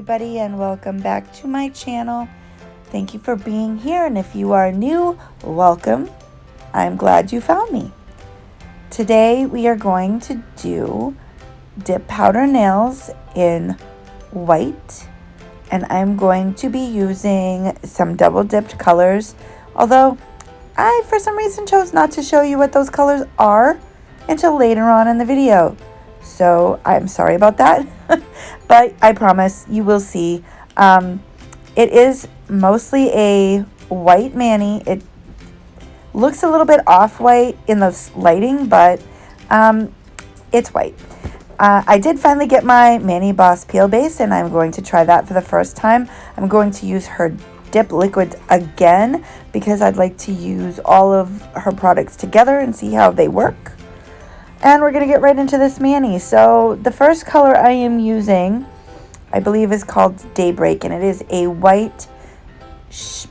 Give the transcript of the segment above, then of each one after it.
everybody, and welcome back to my channel. Thank you for being here, and if you are new, welcome. I'm glad you found me. Today we are going to do dip powder nails in white, and I'm going to be using some double dipped colors, although I for some reason chose not to show you what those colors are until later on in the video. So I'm sorry about that, but I promise you will see. It is mostly a white mani. It looks a little bit off-white in the lighting, but it's white. I did finally get my Mani Boss Peel Base, and I'm going to try that for the first time. I'm going to use her dip liquids again because I'd like to use all of her products together and see how they work. And we're going to get right into this mani. So the first color I am using, I believe, is called Daybreak, and it is a white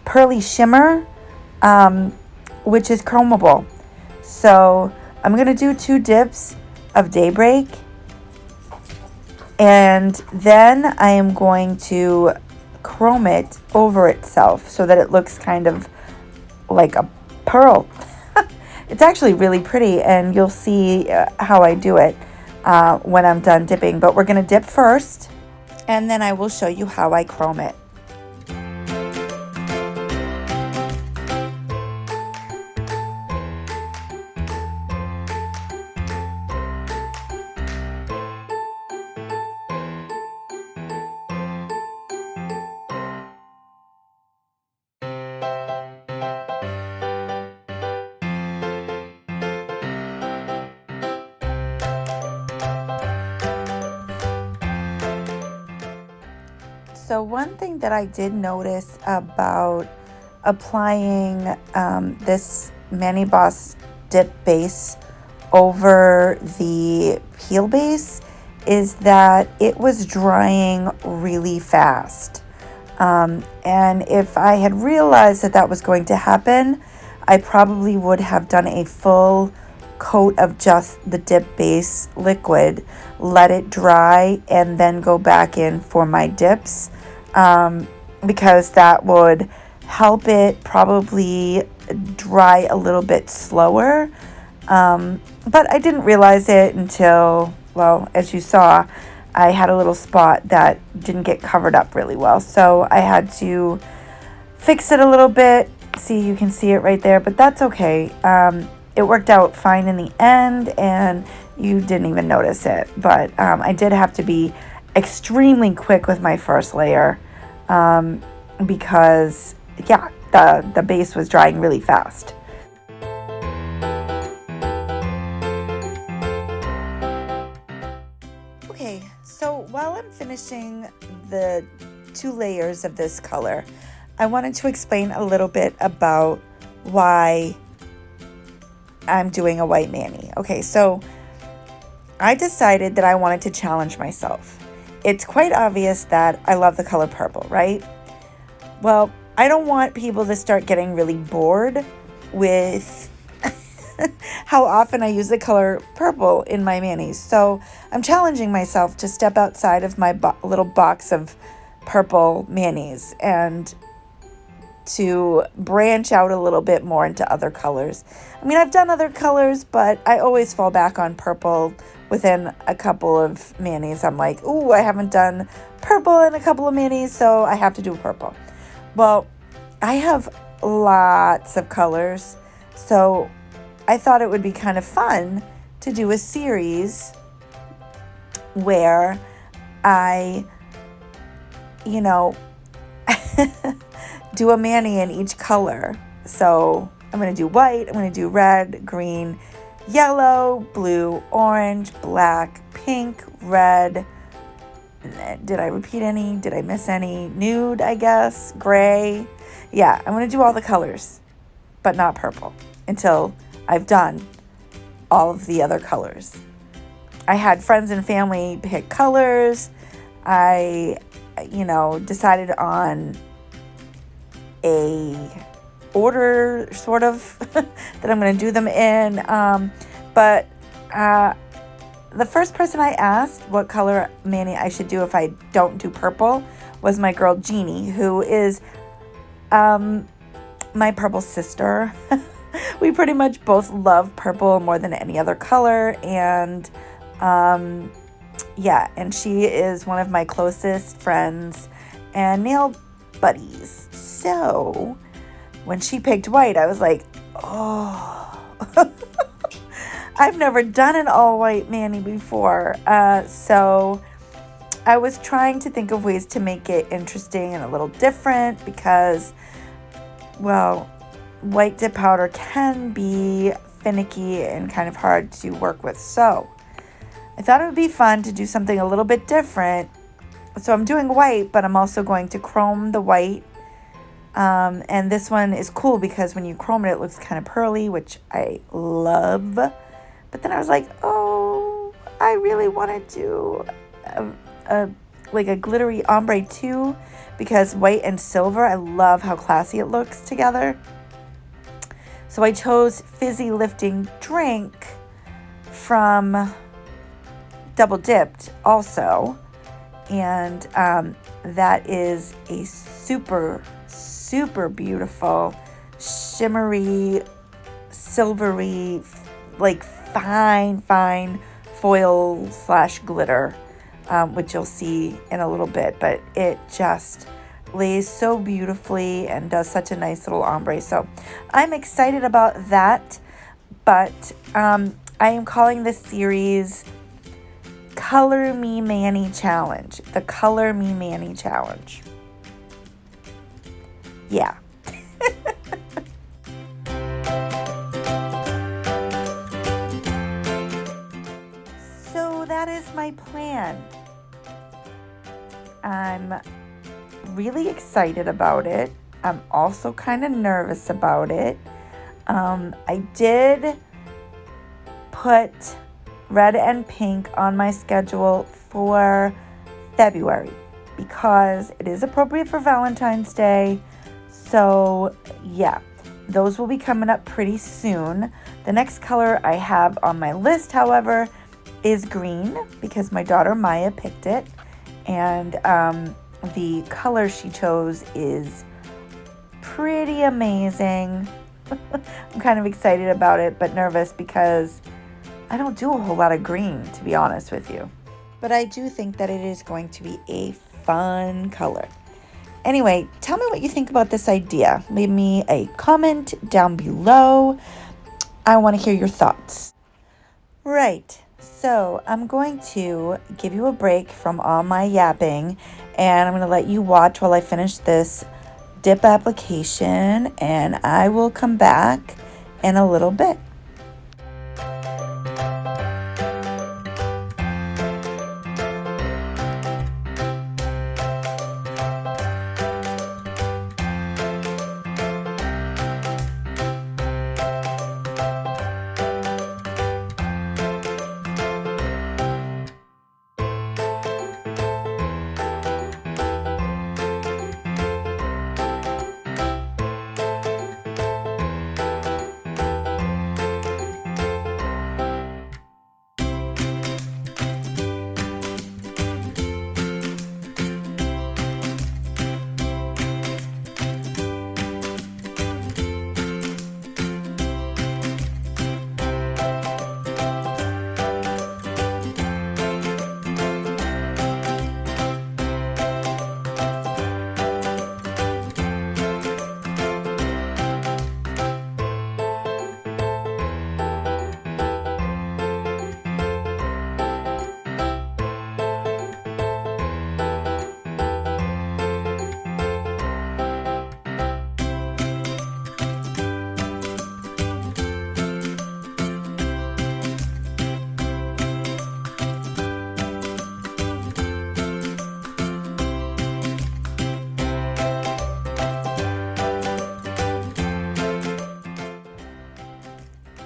pearly shimmer, which is chromable. So I'm going to do 2 dips of Daybreak, and then I am going to chrome it over itself so that it looks kind of like a pearl. It's actually really pretty, and you'll see how I do it when I'm done dipping. But we're going to dip first, and then I will show you how I chrome it. So one thing that I did notice about applying this Mani Boss dip base over the peel base is that it was drying really fast. And if I had realized that that was going to happen, I probably would have done a full coat of just the dip base liquid, let it dry, and then go back in for my dips, because that would help it probably dry a little bit slower. But I didn't realize it until, well, as you saw, I had a little spot that didn't get covered up really well, so I had to fix it a little bit. See, you can see it right there, but that's okay. It worked out fine in the end, and you didn't even notice it. But I did have to be extremely quick with my first layer because, yeah, the base was drying really fast. Okay, so while I'm finishing the 2 layers of this color, I wanted to explain a little bit about why I'm doing a white mani. Okay, so I decided that I wanted to challenge myself. It's quite obvious that I love the color purple, right? Well, I don't want people to start getting really bored with how often I use the color purple in my manis. So I'm challenging myself to step outside of my little box of purple manis and to branch out a little bit more into other colors. I mean, I've done other colors, but I always fall back on purple within a couple of manis. I'm like, ooh, I haven't done purple in a couple of manis, so I have to do purple. Well, I have lots of colors, so I thought it would be kind of fun to do a series where I, you know, do a mani in each color. So I'm going to do white, I'm going to do red, green, yellow, blue, orange, black, pink, red. Did I repeat any? Did I miss any? Nude, I guess. Gray. Yeah, I'm going to do all the colors, but not purple until I've done all of the other colors. I had friends and family pick colors. I, decided on a order sort of that I'm going to do them in. But the first person I asked what color mani I should do if I don't do purple was my girl Jeannie, who is my purple sister. We pretty much both love purple more than any other color, and yeah, and she is one of my closest friends and nail buddies. So when she picked white, I was like, oh. I've never done an all white mani before, so I was trying to think of ways to make it interesting and a little different because, well, white dip powder can be finicky and kind of hard to work with. So I thought it would be fun to do something a little bit different. So I'm doing white, but I'm also going to chrome the white. And this one is cool because when you chrome it, it looks kind of pearly, which I love. But then I was like, oh, I really want to do like a glittery ombre too, because white and silver, I love how classy it looks together. So I chose Fizzy Lifting Drink from Double Dipp'd also. And that is a super, super beautiful, shimmery, silvery, like fine foil / glitter, which you'll see in a little bit. But it just lays so beautifully and does such a nice little ombre. So I'm excited about that. But I am calling this series Color Me Mani Challenge. The Color Me Mani Challenge. Yeah. So that is my plan. I'm really excited about it. I'm also kind of nervous about it. I did put red and pink on my schedule for February because it is appropriate for Valentine's Day. So yeah, those will be coming up pretty soon. The next color I have on my list, however, is green because my daughter Maya picked it, and the color she chose is pretty amazing. I'm kind of excited about it, but nervous because I don't do a whole lot of green, to be honest with you. But I do think that it is going to be a fun color. Anyway, tell me what you think about this idea. Leave me a comment down below. I want to hear your thoughts. Right, so I'm going to give you a break from all my yapping, and I'm going to let you watch while I finish this dip application, and I will come back in a little bit.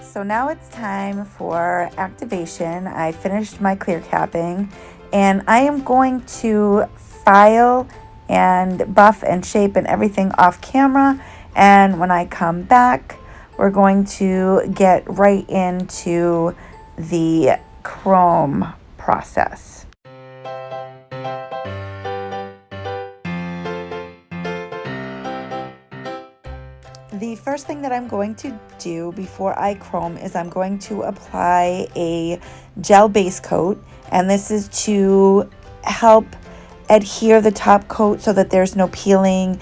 So now it's time for activation. I finished my clear capping, and I am going to file and buff and shape and everything off camera. And when I come back, we're going to get right into the chrome process. The first thing that I'm going to do before I chrome is I'm going to apply a gel base coat, and this is to help adhere the top coat so that there's no peeling,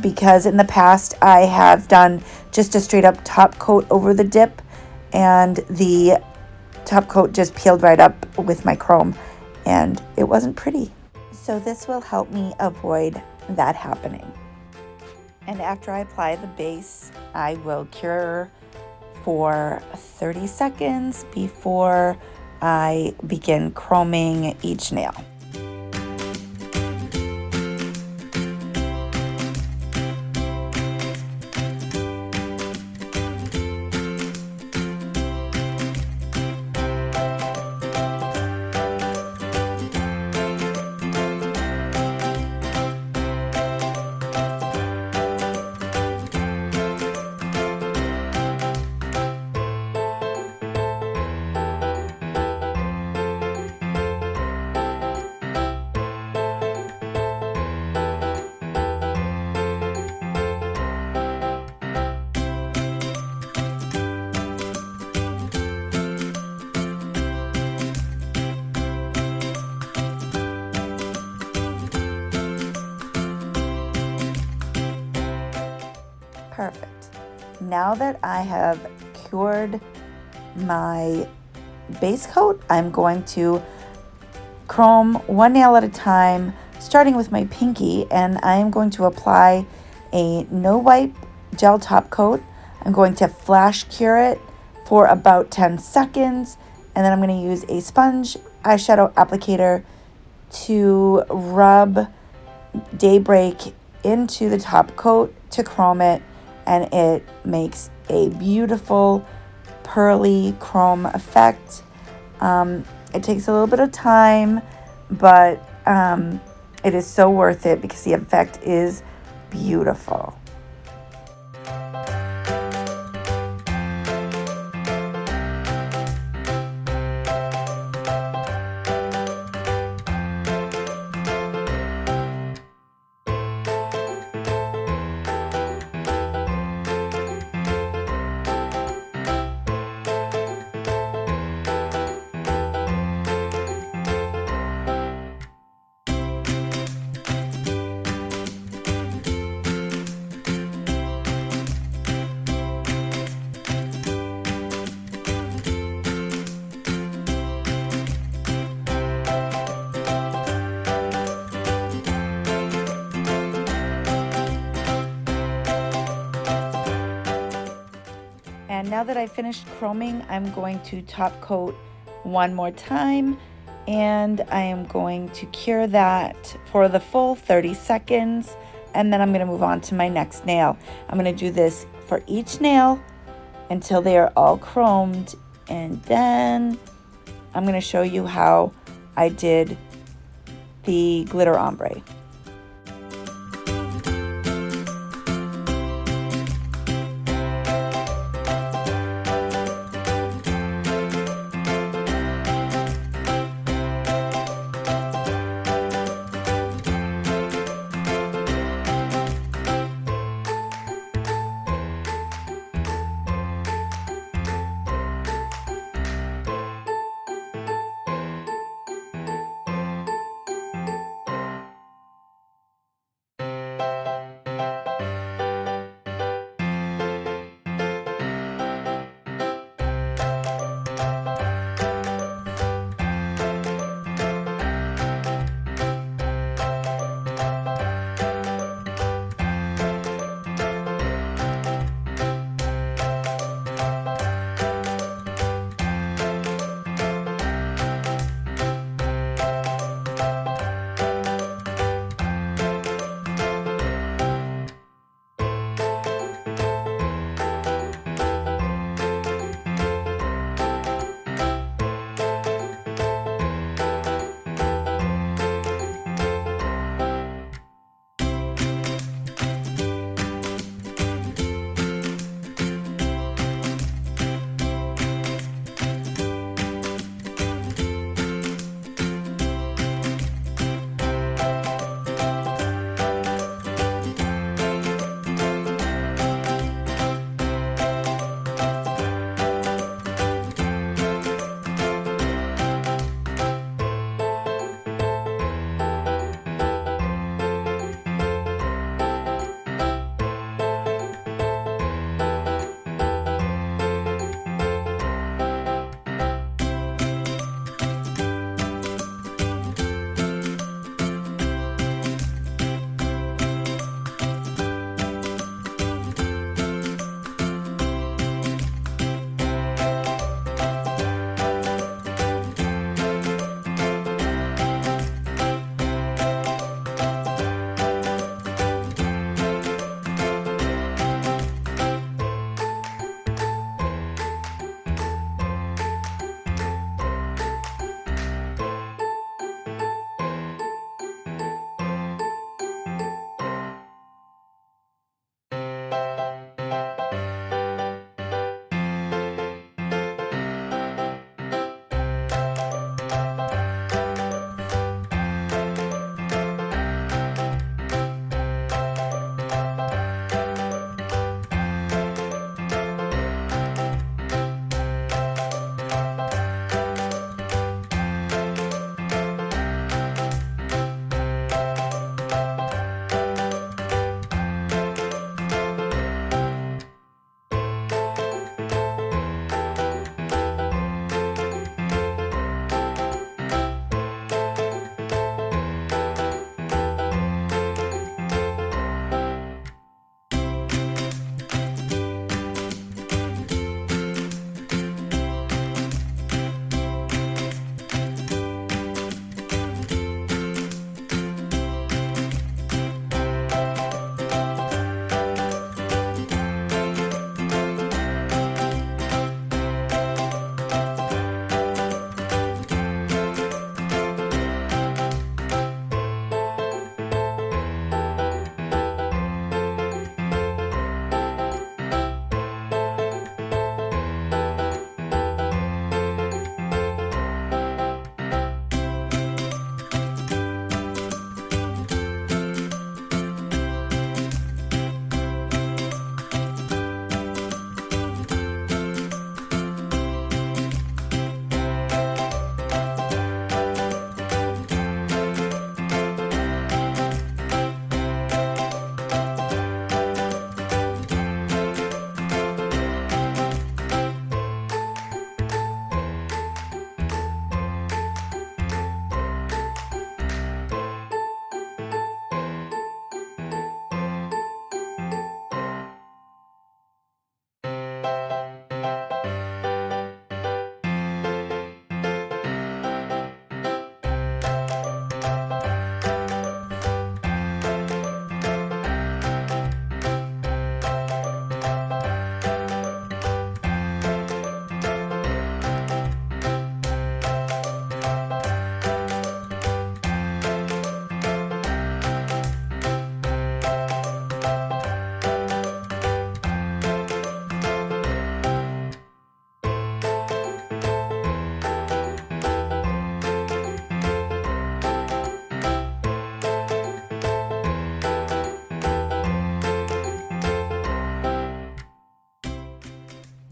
because in the past I have done just a straight up top coat over the dip and the top coat just peeled right up with my chrome and it wasn't pretty. So this will help me avoid that happening. And after I apply the base, I will cure for 30 seconds before I begin chroming each nail. Perfect. Now that I have cured my base coat, I'm going to chrome one nail at a time, starting with my pinky, and I am going to apply a no wipe gel top coat. I'm going to flash cure it for about 10 seconds, and then I'm going to use a sponge eyeshadow applicator to rub Daybreak into the top coat to chrome it, and it makes a beautiful pearly chrome effect. It takes a little bit of time, but it is so worth it because the effect is beautiful. And now that I've finished chroming, I'm going to top coat one more time, and I am going to cure that for the full 30 seconds, and then I'm going to move on to my next nail. I'm going to do this for each nail until they are all chromed, and then I'm going to show you how I did the glitter ombre.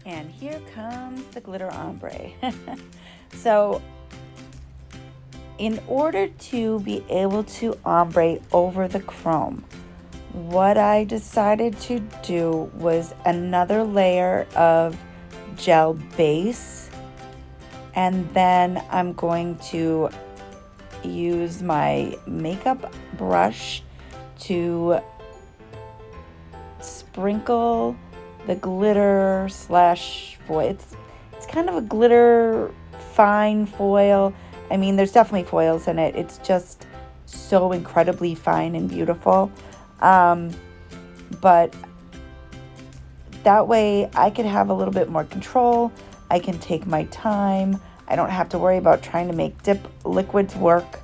And here comes the glitter ombre. So in order to be able to ombre over the chrome, what I decided to do was another layer of gel base, and then I'm going to use my makeup brush to sprinkle the glitter slash foil. It's kind of a glitter fine foil. I mean, there's definitely foils in it. It's just so incredibly fine and beautiful. But that way I could have a little bit more control. I can take my time. I don't have to worry about trying to make dip liquids work,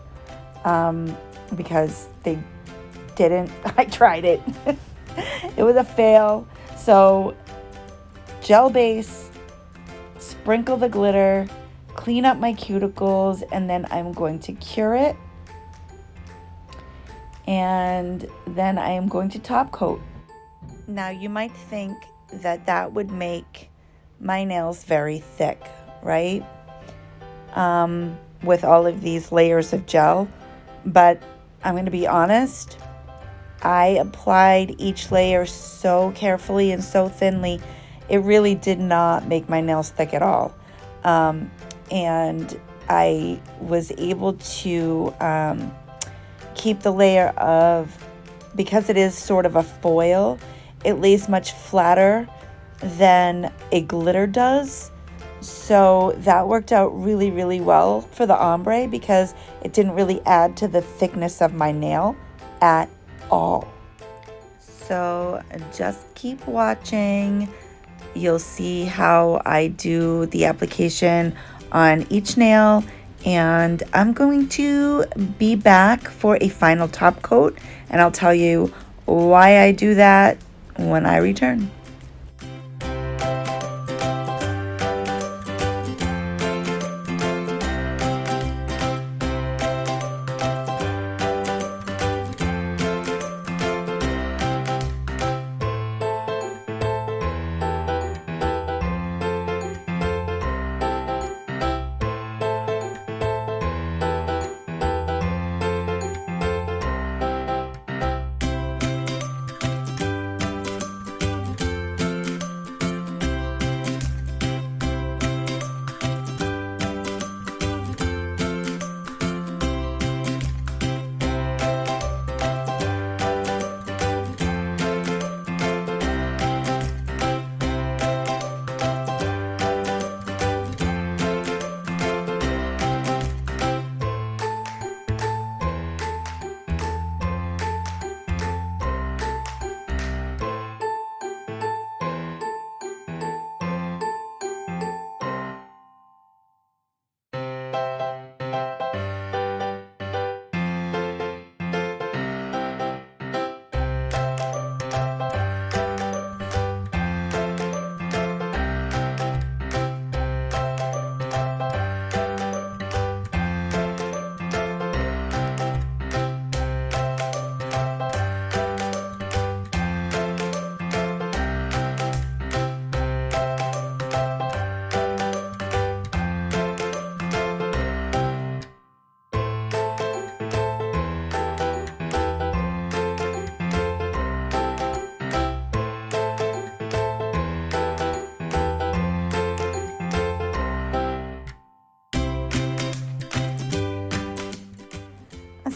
because they didn't. I tried it. It was a fail. So gel base, sprinkle the glitter, clean up my cuticles, and then I'm going to cure it. And then I am going to top coat. Now you might think that that would make my nails very thick, right? With all of these layers of gel. But I'm going to be honest, I applied each layer so carefully and so thinly, it really did not make my nails thick at all. And I was able to keep the layer of, because it is sort of a foil, it lays much flatter than a glitter does. So that worked out really, really well for the ombre, because it didn't really add to the thickness of my nail at all. So just keep watching. You'll see how I do the application on each nail, and I'm going to be back for a final top coat, and I'll tell you why I do that when I return.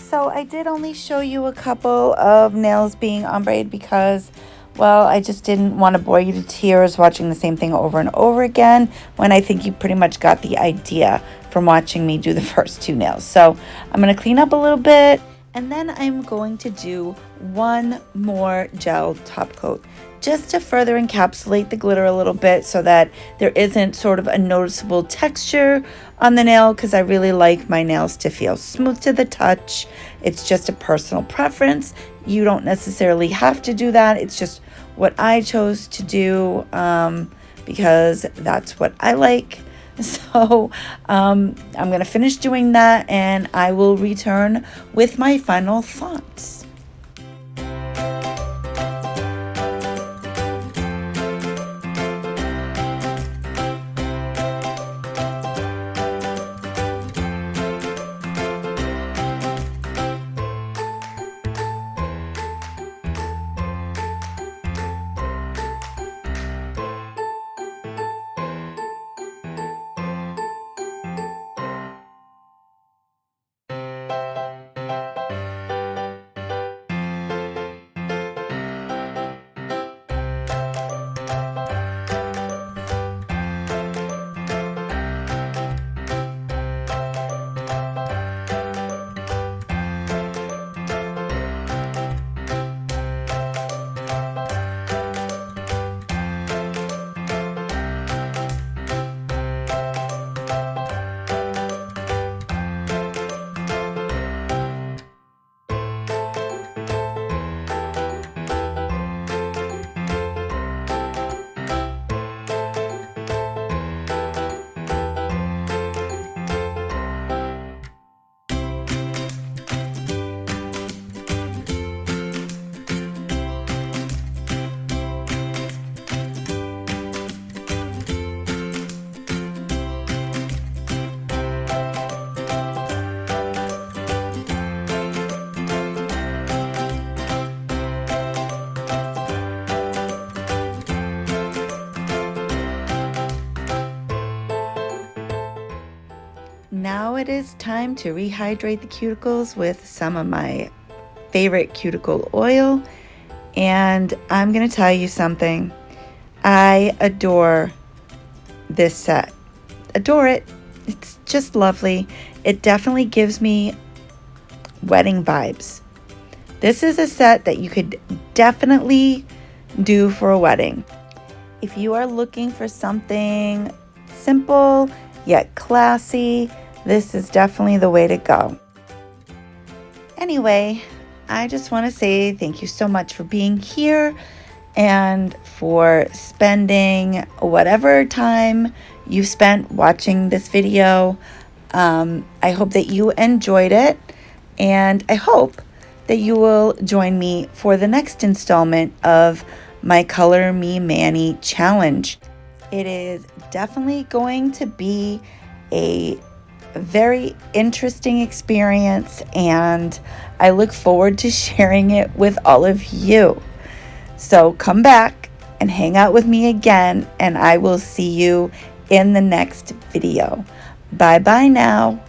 So I did only show you a couple of nails being ombreed because, well, I just didn't want to bore you to tears watching the same thing over and over again when I think you pretty much got the idea from watching me do the first two nails. So I'm going to clean up a little bit, and then I'm going to do one more gel top coat just to further encapsulate the glitter a little bit so that there isn't sort of a noticeable texture on the nail, because I really like my nails to feel smooth to the touch. It's just a personal preference. You don't necessarily have to do that. It's just what I chose to do because that's what I like. So I'm going to finish doing that, and I will return with my final thoughts. Now it is time to rehydrate the cuticles with some of my favorite cuticle oil. And I'm going to tell you something. I adore this set. Adore it. It's just lovely. It definitely gives me wedding vibes. This is a set that you could definitely do for a wedding. If you are looking for something simple yet classy, this is definitely the way to go. Anyway, I just want to say thank you so much for being here, and for spending whatever time you spent watching this video. I hope that you enjoyed it, and I hope that you will join me for the next installment of my Color Me Mani challenge. It is definitely going to be a very interesting experience, and I look forward to sharing it with all of you. So come back and hang out with me again, and I will see you in the next video. Bye bye now.